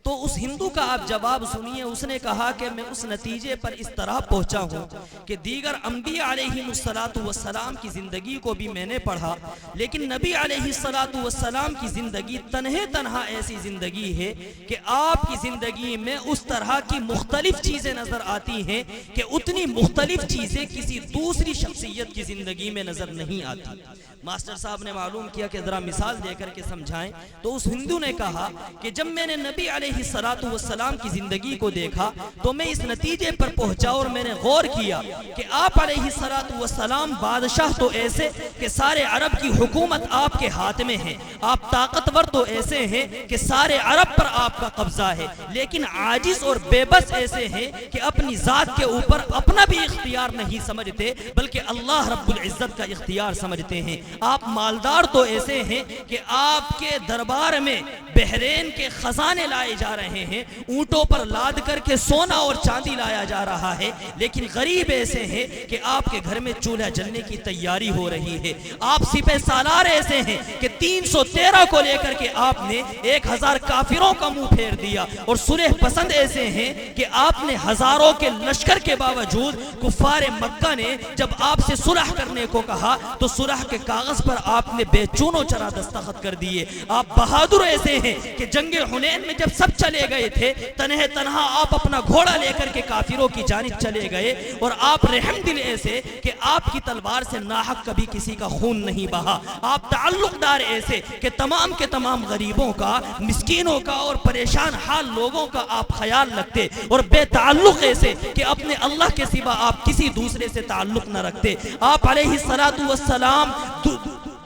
تو اس ہندو کا آپ جواب سنیے. اس نے کہا کہ میں اس نتیجے پر اس طرح پہنچا ہوں کہ دیگر انبیاء علیہ السلام کی زندگی کو بھی میں نے پڑھا, لیکن نبی علیہ السلام کی زندگی تنہا ایسی زندگی ہے کہ آپ کی زندگی میں اس طرح کی مختلف چیزیں نظر آتی ہیں کہ اتنی مختلف چیزیں کسی دوسری شخصیت کی زندگی میں نظر نہیں آتی. ماسٹر صاحب نے معلوم کیا کہ ذرا مثال دے کر کے سمجھائیں, تو اس ہندو نے کہا کہ جب میں نے نبی علیہ السلام کی زندگی کو دیکھا تو میں اس نتیجے پر پہنچا, اور میں نے غور کیا کہ آپ علیہ السلام بادشاہ تو ایسے کہ سارے عرب کی حکومت آپ کے ہاتھ میں ہے, آپ طاقتور تو ایسے ہیں کہ سارے عرب پر آپ کا قبضہ ہے, لیکن عاجز اور بے بس ایسے ہیں کہ اپنی ذات کے اوپر اپنا بھی اختیار نہیں سمجھتے بلکہ اللہ رب العزت کا اختیار سمجھتے ہیں. آپ مالدار تو ایسے ہیں کہ آپ کے دربار میں بحرین کے خزانے لائے جا رہے ہیں, اونٹوں پر لاد کر کے سونا اور چاندی لایا جا رہا ہے, لیکن غریب ایسے ہیں کہ آپ کے گھر میں چولہا جلنے کی تیاری ہو رہی ہے. آپ سپہ سالار ایسے ہیں کہ 313 کو لے کر کے آپ نے 1000 کافروں کا منہ پھیر دیا, اور صلح پسند ایسے ہیں کہ آپ نے ہزاروں کے لشکر کے باوجود کفار مکہ نے جب آپ سے صلح کرنے کو کہا تو صلح کے کاغذ پر آپ نے بے چون و چرا دستخط کر دیے. آپ بہادر ایسے ہیں کہ جنگ حنین میں جب سب چلے گئے تھے تنہا آپ اپنا گھوڑا لے کر کے کافروں کی جانب چلے گئے, اور آپ رحم دل ایسے کہ آپ کی تلوار سے ناحق کبھی کسی کا خون نہیں بہا. آپ تعلق دار ایسے کہ تمام کے تمام غریبوں کا, مسکینوں کا اور پریشان حال لوگوں کا آپ خیال رکھتے, اور بے تعلق ایسے کہ اپنے اللہ کے سوا آپ کسی دوسرے سے تعلق نہ رکھتے. آپ علیہ السلام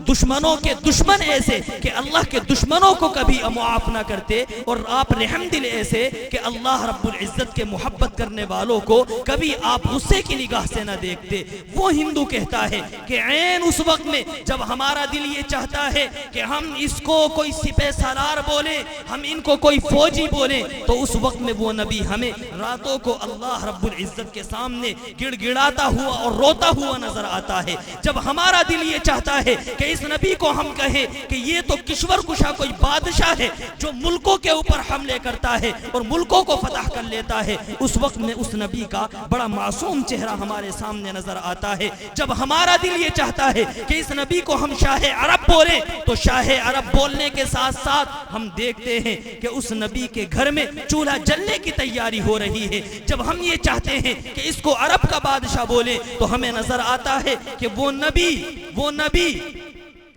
دشمنوں کے دشمن ایسے کہ اللہ کے دشمنوں کو کبھی معاف نہ کرتے, اور آپ رحم دل ایسے کہ اللہ رب العزت کے محبت کرنے والوں کو کبھی آپ غصے کی نگاہ سے نہ دیکھتے. وہ ہندو کہتا ہے کہ عین اس وقت میں جب ہمارا دل یہ چاہتا ہے کہ ہم اس کو کوئی سپہ سالار بولیں, ہم ان کو کوئی فوجی بولیں, تو اس وقت میں وہ نبی ہمیں راتوں کو اللہ رب العزت کے سامنے گڑ گڑاتا ہوا اور روتا ہوا نظر آتا ہے. جب ہمارا دل یہ چاہتا ہے کہ اس نبی کو ہم کہیں کہ یہ تو کشور کشا کوئی بادشاہ ہے جو ملکوں کے اوپر حملے کرتا ہے اور ملکوں کو فتح کر لیتا ہے, اس وقت میں اس نبی کا بڑا معصوم چہرہ ہمارے سامنے نظر آتا ہے. جب ہمارا دل یہ چاہتا ہے کہ اس نبی کو ہم شاہ عرب بولیں تو شاہ عرب بولنے کے ساتھ ساتھ ہم دیکھتے ہیں کہ اس نبی کے گھر میں چولہا جلنے کی تیاری ہو رہی ہے. جب ہم یہ چاہتے ہیں کہ اس کو عرب کا بادشاہ بولیں تو ہمیں نظر آتا ہے کہ وہ نبی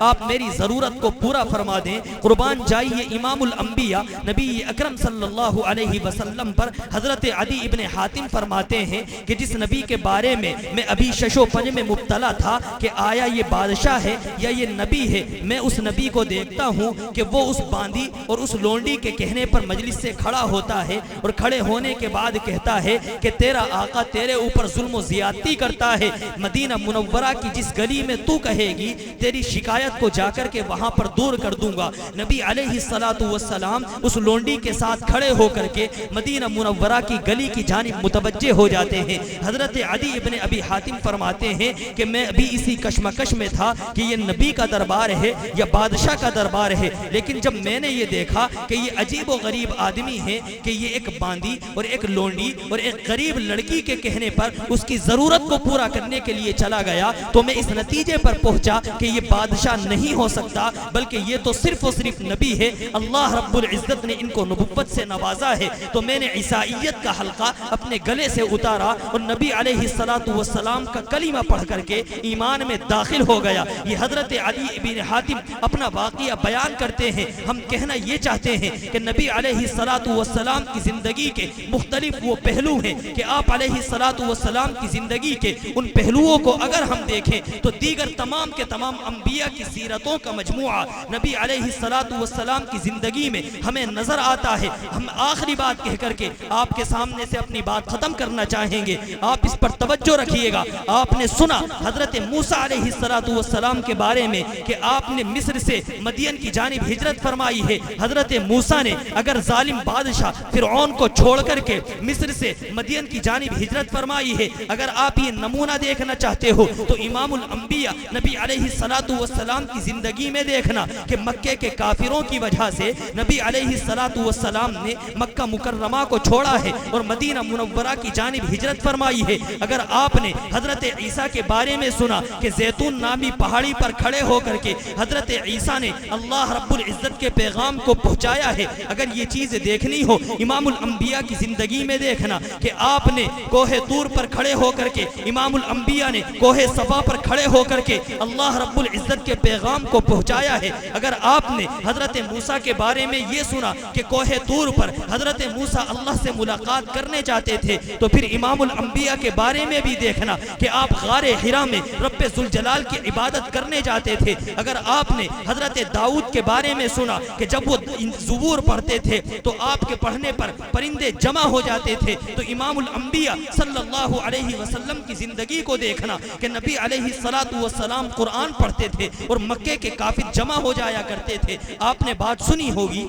آپ میری ضرورت کو پورا فرما دیں۔ قربان جائیے امام الانبیاء نبی اکرم صلی اللہ علیہ وسلم پر حضرت عدی ابن حاتم فرماتے ہیں کہ جس نبی کے بارے میں ابھی شش و پنج میں مبتلا تھا کہ آیا یہ بادشاہ ہے یا یہ نبی ہے، میں اس نبی کو دیکھتا ہوں کہ وہ اس باندی اور اس لونڈی کے کہنے پر مجلس سے کھڑا ہوتا ہے اور کھڑے ہونے کے بعد کہتا ہے کہ تیرا آقا تیرے اوپر ظلم و زیادتی کرتا ہے، مدینہ منورہ کی جس گلی میں تو کہے گی تیری شکایت کو جا کر کے وہاں پر دور کر دوں گا۔ نبی علیہ السلام اس لونڈی کے ساتھ کھڑے ہو کر کے مدینہ منورہ کی گلی کی جانب متوجہ ہو جاتے ہیں۔ حضرت عدی ابن ابی حاتم فرماتے ہیں کہ میں ابھی اسی کشمکش میں تھا کہ یہ نبی کا دربار ہے یا بادشاہ کا دربار ہے، لیکن جب میں نے یہ دیکھا کہ یہ عجیب و غریب آدمی ہے کہ یہ ایک باندی اور ایک لونڈی اور ایک غریب لڑکی کے کہنے پر اس کی ضرورت کو پورا کرنے کے لیے چلا گیا، تو میں اس نتیجے پر پہنچا کہ یہ بادشاہ نہیں ہو سکتا بلکہ یہ تو صرف و صرف نبی ہے، اللہ رب العزت نے ان کو نبوت سے نوازا ہے۔ تو میں نے عیسائیت کا حلقہ اپنے گلے سے اتارا اور نبی علیہ السلام کا کلمہ پڑھ کر کے ایمان میں داخل ہو گیا۔ یہ حضرت علی ابن حاتم اپنا واقعہ بیان کرتے ہیں۔ ہم کہنا یہ چاہتے ہیں کہ نبی علیہ السلام کی زندگی کے مختلف وہ پہلو ہیں کہ آپ علیہ السلام کی زندگی کے ان پہلوؤں کو اگر ہم دیکھیں تو دیگر تمام کے تمام انبیاء کی سیرتوں کا مجموعہ نبی علیہ السلام کی زندگی میں ہمیں نظر آتا ہے۔ ہم آخری بات کہہ کر کے آپ کے سامنے سے اپنی بات ختم کرنا چاہیں گے، آپ اس پر توجہ رکھیے گا۔ آپ نے سنا حضرت موسیٰ علیہ السلام کے بارے میں کہ آپ نے مصر سے مدین کی جانب ہجرت فرمائی ہے۔ حضرت موسیٰ نے اگر ظالم بادشاہ فرعون کو چھوڑ کر کے مصر سے مدین کی جانب ہجرت فرمائی ہے، اگر آپ یہ نمونہ دیکھنا چاہتے ہو تو امام الانبیاء نبی علیہ السلام کی زندگی میں دیکھنا کہ مکے کے کافروں کی وجہ سے نبی علیہ السلام نے مکہ مکرمہ کو چھوڑا ہے اور مدینہ منورہ کی جانب ہجرت فرمائی ہے۔ اگر آپ نے حضرت عیسیٰ کے بارے میں سنا کہ زیتون نامی پہاڑی پر کھڑے ہو کر کے حضرت عیسیٰ نے اللہ رب العزت کے پیغام کو پہنچایا ہے، اگر یہ چیز دیکھنی ہو امام الانبیاء کی زندگی میں دیکھنا کہ آپ نے کوہ طور پر کھڑے ہو کر کے امام الانبیاء نے کوہ صفا پر کھڑے ہو کر کے اللہ رب العزت کے پیغام کو پہنچایا ہے۔ اگر آپ نے حضرت موسیٰ کے بارے میں یہ سنا کہ کوہ طور پر حضرت موسیٰ اللہ سے ملاقات کرنے جاتے تھے، تو پھر امام الانبیاء کے بارے میں بھی دیکھنا کہ آپ غار حرا میں رب ذوالجلال کی عبادت کرنے جاتے تھے۔ اگر آپ نے حضرت داؤد کے بارے میں سنا کہ جب وہ زبور پڑھتے تھے تو آپ کے پڑھنے پر پرندے جمع ہو جاتے تھے، تو امام الانبیاء صلی اللہ علیہ وسلم کی زندگی کو دیکھنا کہ نبی علیہ السلام قرآن پڑھتے تھے اور مکے کے کافر جمع ہو جایا کرتے تھے۔ آپ نے بات سنی ہوگی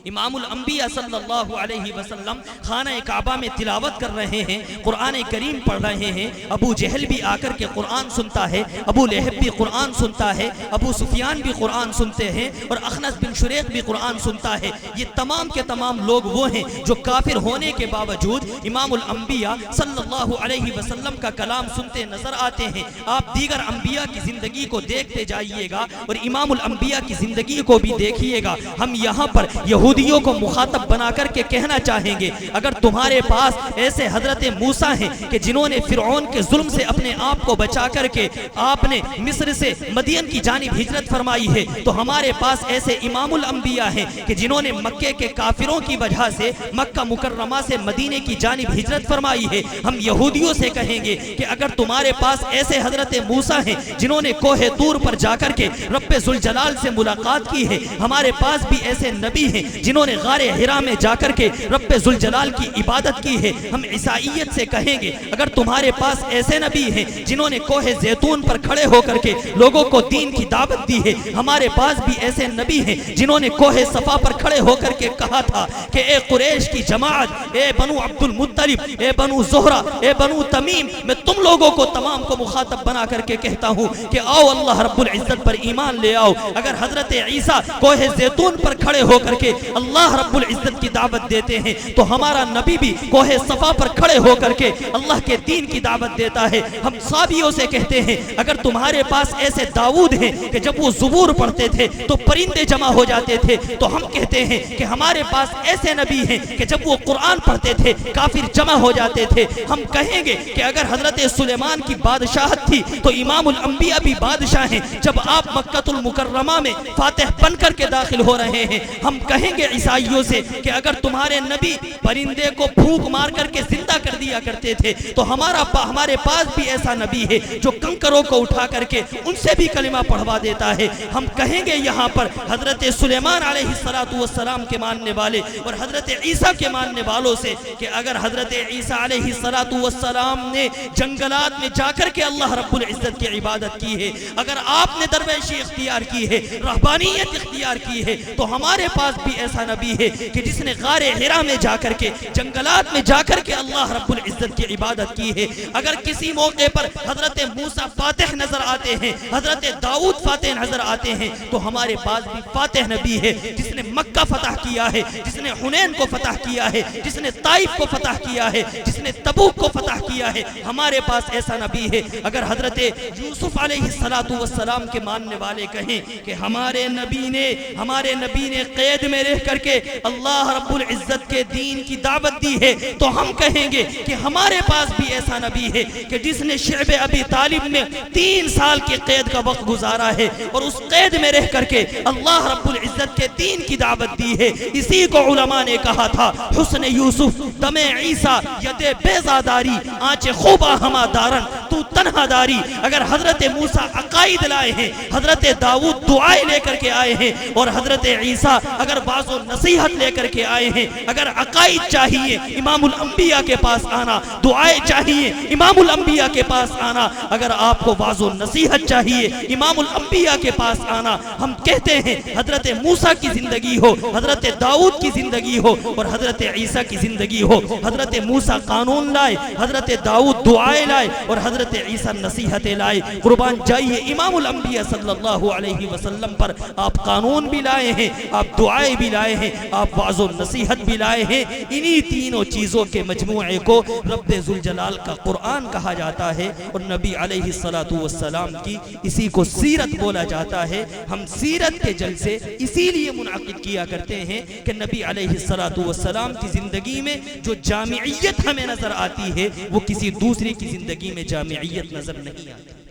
امام الانبیاء صلی اللہ علیہ وسلم خانہ کعبہ میں تلاوت کر رہے ہیں، قرآن کریم پڑھ رہے ہیں، ابو جہل بھی آ کر کے قرآن سنتا ہے، ابو لہب بھی قرآن سنتا ہے، ابو سفیان بھی قرآن سنتے ہیں اور اخنس بن شریق بھی قرآن سنتا ہے۔ یہ تمام کے تمام لوگ وہ ہیں جو کافر ہونے کے باوجود امام الانبیاء صلی اللہ علیہ وسلم کا کلام سنتے نظر آتے ہیں۔ آپ دیگر انبیاء کی زندگی کو دیکھتے جائیے گا اور امام الانبیاء کی زندگی کو بھی دیکھیے گا۔ ہم یہاں پر یہودیوں کو مخاطب بنا کر کے کہنا چاہیں گے، اگر تمہارے پاس ایسے حضرت موسیٰ ہیں کہ جنہوں نے فرعون کے ظلم سے اپنے آپ کو بچا کر کے آپ نے مصر سے مدین کی جانب ہجرت فرمائی ہے، تو ہمارے پاس ایسے امام الانبیاء ہیں کہ جنہوں نے مکے کے کافروں کی وجہ سے مکہ مکرمہ سے مدینے کی جانب ہجرت فرمائی ہے۔ ہم یہودیوں سے کہیں گے کہ اگر تمہارے پاس ایسے حضرت موسیٰ ہیں جنہوں نے کوہ طور پر جا کر کے رب ذوالجلال سے ملاقات کی ہے، ہمارے پاس بھی ایسے نبی ہیں جنہوں نے غار حرا میں جا کر کے رب ذوالجلال کی عبادت کی ہے۔ ہم عیسائیت سے کہیں گے اگر تمہارے پاس ایسے نبی ہیں جنہوں نے کوہ زیتون پر کھڑے ہو کر کے لوگوں کو دین کی دعوت دی ہے، ہمارے پاس بھی ایسے نبی ہیں جنہوں نے کوہ صفا پر کھڑے ہو کر کے کہا تھا کہ اے قریش کی جماعت، اے بنو عبد المطلب، اے بنو زہرہ، اے بنو تمیم، میں تم لوگوں کو تمام کو مخاطب بنا کر کے کہتا ہوں کہ آؤ اللہ رب العزت پر ایمان لے آؤ۔ اگر حضرت عیسیٰ کوہ زیتون پر کھڑے ہو کر کے اللہ رب العزت کی دعوت دیتے ہیں تو ہمارا نبی بھی کوہ صفا پر کھڑے ہو کر کے اللہ کے دین کی دعوت دیتا ہے۔ ہم صحابیوں سے کہتے ہیں اگر تمہارے پاس ایسے داؤد ہیں کہ جب وہ زبور پڑھتے تھے تو پرندے جمع ہو جاتے تھے، تو ہم کہتے ہیں کہ ہمارے پاس ایسے نبی ہیں کہ جب وہ قرآن پڑھتے تھے کافر جمع ہو جاتے تھے۔ ہم کہیں گے کہ اگر حضرت سلیمان کی بادشاہت تھی تو امام الانبیاء بھی بادشاہ ہیں جب آپ مکہ المکرمہ میں فاتح بن کر کے داخل ہو رہے ہیں۔ ہم کہیں گے عیسائیوں سے کہ اگر تمہارے نبی پرندے کو پھونک مار کر کے زندہ کر دیا کرتے تھے تو ہمارے پاس بھی ایسا نبی ہے جو کنکروں کو اٹھا کر کے ان سے بھی کلمہ پڑھوا دیتا ہے۔ ہم کہیں گے یہاں پر حضرت سلیمان علیہ السلام کے ماننے والے اور حضرت عیسیٰ کے ماننے والوں سے کہ اگر حضرت عیسیٰ علیہ السلام نے جنگلات میں جا کر کے اللہ رب العزت کی عبادت کی ہے، اگر آپ نے درویشی اختیار کی ہے، رہبانیت اختیار کی ہے، تو ہمارے پاس بھی ایسا نبی ہے کہ جس نے غار حرا میں جا کر کے جنگلات میں جا کر کے اللہ رب العزت کی عبادت کی ہے۔ اگر کسی موقع پر حضرت موسیٰ فاتح نظر آتے ہیں، حضرت داؤد فاتح نظر آتے ہیں، تو ہمارے پاس بھی فاتح نبی ہے جس نے مکہ فتح کیا ہے، جس نے حنین کو فتح کیا ہے، جس نے طائف کو فتح کیا ہے، جس نے تبوک کو فتح کیا ہے۔ ہمارے پاس ایسا نبی ہے۔ اگر حضرت یوسف علیہ السلام کے ماننے والے کہیں کہ ہمارے نبی نے قید میں رہ کر کے اللہ رب العزت کے دین کی دعوت دی ہے، تو ہم کہیں گے کہ ہمارے پاس بھی ایسا نبی ہے کہ جس نے شعب ابی طالب میں 3 سال کی قید کا وقت گزارا ہے اور اس قید میں رہ کر کے اللہ رب العزت کے دین کی دعوت دی ہے۔ اسی کو علماء نے کہا تھا حسن یوسف دم عیسیٰ ید بیزاداری آنچ خوبہ ہما دارن تو تنہا داری۔ اگر حضرت موسیٰ عقائد لائے ہیں، حضرت داؤد دعائیں لے کر کے آئے ہیں، اور حضرت عیسیٰ اگر بعض و نصیحت لے کر کے آئے ہیں، اگر عقائد چاہیے امام الانبیاء کے پاس آنا، دعائیں چاہیے امام الانبیاء کے پاس آنا، اگر آپ کو بعض و نصیحت چاہیے امام الانبیاء کے پاس آنا۔ ہم کہتے ہیں حضرت موسیٰ کی زندگی ہو، حضرت داؤد کی زندگی ہو اور حضرت عیسیٰ کی زندگی ہو۔ حضرت موسیٰ قانون لائے، حضرت داؤد دعائیں لائے اور حضرت عیسیٰ نصیحتیں لائے۔ قربان جائیے امام الانبیاء صلی اللہ علیہ وسلم پر آپ قانون بھی لائے ہیں، آپ دعائیں بھی لائے ہیں، آپ وعظ و نصیحت بھی لائے ہیں۔ انہی تینوں چیزوں کے مجموعے کو رب ذوالجلال کا قرآن کہا جاتا ہے اور نبی علیہ السلام کی اسی کو سیرت بولا جاتا ہے۔ ہم سیرت کے جلسے اسی لیے منعقد کیا کرتے ہیں کہ نبی علیہ السلام کی زندگی میں جو جامعیت ہمیں نظر آتی ہے وہ کسی دوسری کی زندگی میں جامعیت نظر نہیں آتی۔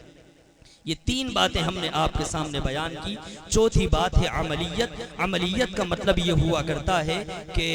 یہ 3 باتیں ہم نے آپ کے سامنے بیان کی۔ چوتھی بات ہے عملیت۔ عملیت کا مطلب یہ ہوا کرتا ہے کہ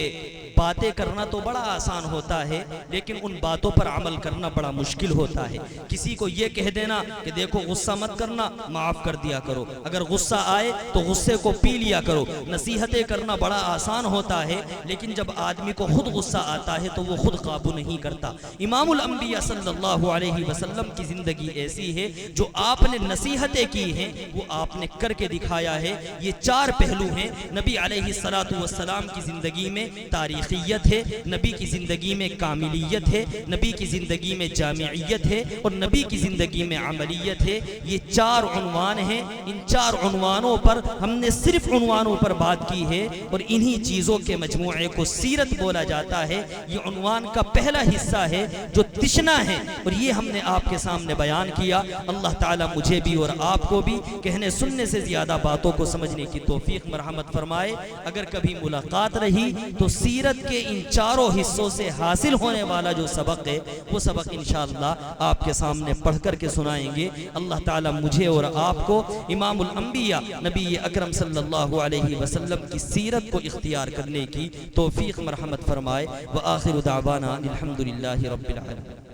باتیں کرنا تو بڑا آسان ہوتا ہے لیکن ان باتوں پر عمل کرنا بڑا مشکل ہوتا ہے۔ کسی کو یہ کہہ دینا کہ دیکھو غصہ مت کرنا، معاف کر دیا کرو، اگر غصہ آئے تو غصے کو پی لیا کرو۔ نصیحتیں کرنا بڑا آسان ہوتا ہے لیکن جب آدمی کو خود غصہ آتا ہے تو وہ خود قابو نہیں کرتا۔ امام الانبیاء صلی اللہ علیہ وسلم کی زندگی ایسی ہے جو آپ نے نصیحتیں کی ہیں وہ آپ نے کر کے دکھایا ہے۔ یہ 4 پہلو ہیں۔ نبی علیہ السلام کی زندگی میں تاریخیت ہے، نبی کی زندگی میں کاملیت ہے، نبی کی زندگی میں جامعیت ہے اور نبی کی زندگی میں عملیت ہے۔ یہ 4 عنوان ہیں۔ ان 4 عنوانوں پر ہم نے صرف عنوانوں پر بات کی ہے اور انہی چیزوں کے مجموعے کو سیرت بولا جاتا ہے۔ یہ عنوان کا پہلا حصہ ہے جو تشنا ہے اور یہ ہم نے آپ کے سامنے بیان کیا۔ اللہ تعالیٰ مجھے بھی اور آپ کو بھی کہنے سننے سے زیادہ باتوں کو سمجھنے کی توفیق مرحمت فرمائے۔ اگر کبھی ملاقات رہی تو سیرت کے ان 4 حصوں سے حاصل ہونے والا جو سبق ہے وہ سبق انشاءاللہ آپ کے سامنے پڑھ کر کے سنائیں گے۔ اللہ تعالیٰ مجھے اور آپ کو امام الانبیاء نبی اکرم صلی اللہ علیہ وسلم کی سیرت کو اختیار کرنے کی توفیق مرحمت فرمائے۔ وآخر دعوانا الحمدللہ رب العالمین۔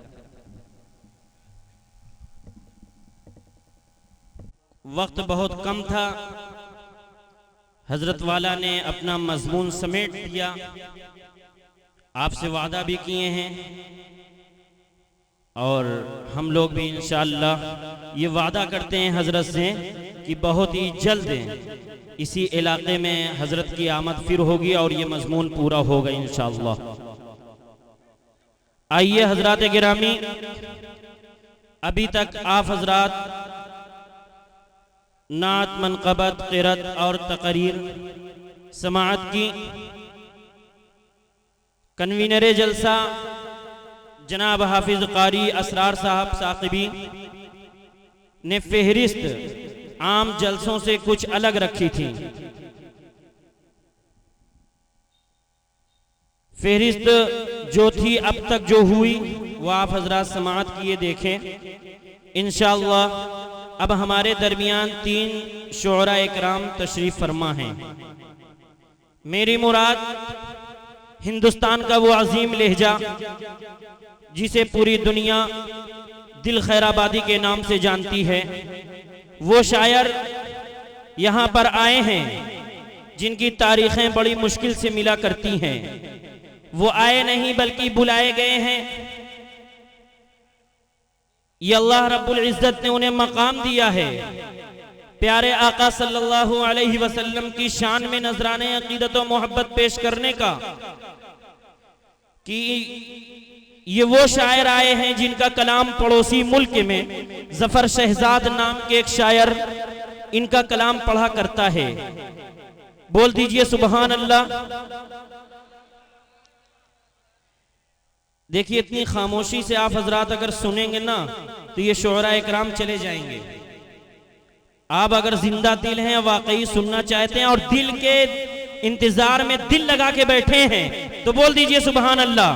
وقت بہت کم تھا، حضرت والا نے اپنا مضمون سمیٹ دیا، آپ سے وعدہ بھی کیے ہیں اور ہم لوگ بھی انشاءاللہ یہ وعدہ کرتے ہیں حضرت سے کہ بہت ہی جلد اسی علاقے میں حضرت کی آمد پھر ہوگی اور یہ مضمون پورا ہوگا انشاءاللہ۔ آئیے حضرات گرامی، ابھی تک آپ حضرات نعت، منقبت، قرات اور تقریر سماعت کی کنوینر جلسہ جناب حافظ قاری اسرار صاحب ثاقبی نے فہرست عام جلسوں سے کچھ الگ رکھی تھی. فہرست جو تھی اب تک جو ہوئی وہ آپ حضرات سماعت کیے دیکھیں. انشاءاللہ اب ہمارے درمیان 3 شعراء اکرام تشریف فرما ہیں. میری مراد ہندوستان کا وہ عظیم لہجہ جسے پوری دنیا دل خیر آبادی کے نام سے جانتی ہے، وہ شاعر یہاں پر آئے ہیں جن کی تاریخیں بڑی مشکل سے ملا کرتی ہیں. وہ آئے نہیں بلکہ بلائے گئے ہیں. یہ اللہ رب العزت نے انہیں مقام دیا ہے. پیارے آقا صلی اللہ علیہ وسلم کی شان میں نذرانے عقیدت و محبت پیش کرنے کا کہ یہ وہ شاعر آئے ہیں جن کا کلام پڑوسی ملک میں ظفر شہزاد نام کے ایک شاعر ان کا کلام پڑھا کرتا ہے. بول دیجئے سبحان اللہ. دیکھیے اتنی خاموشی سے آپ حضرات اگر سنیں گے نا تو یہ شعراء اکرام چلے جائیں گے. آپ اگر زندہ دل ہیں، واقعی سننا چاہتے ہیں اور دل کے انتظار میں دل لگا کے بیٹھے ہیں تو بول دیجئے سبحان اللہ.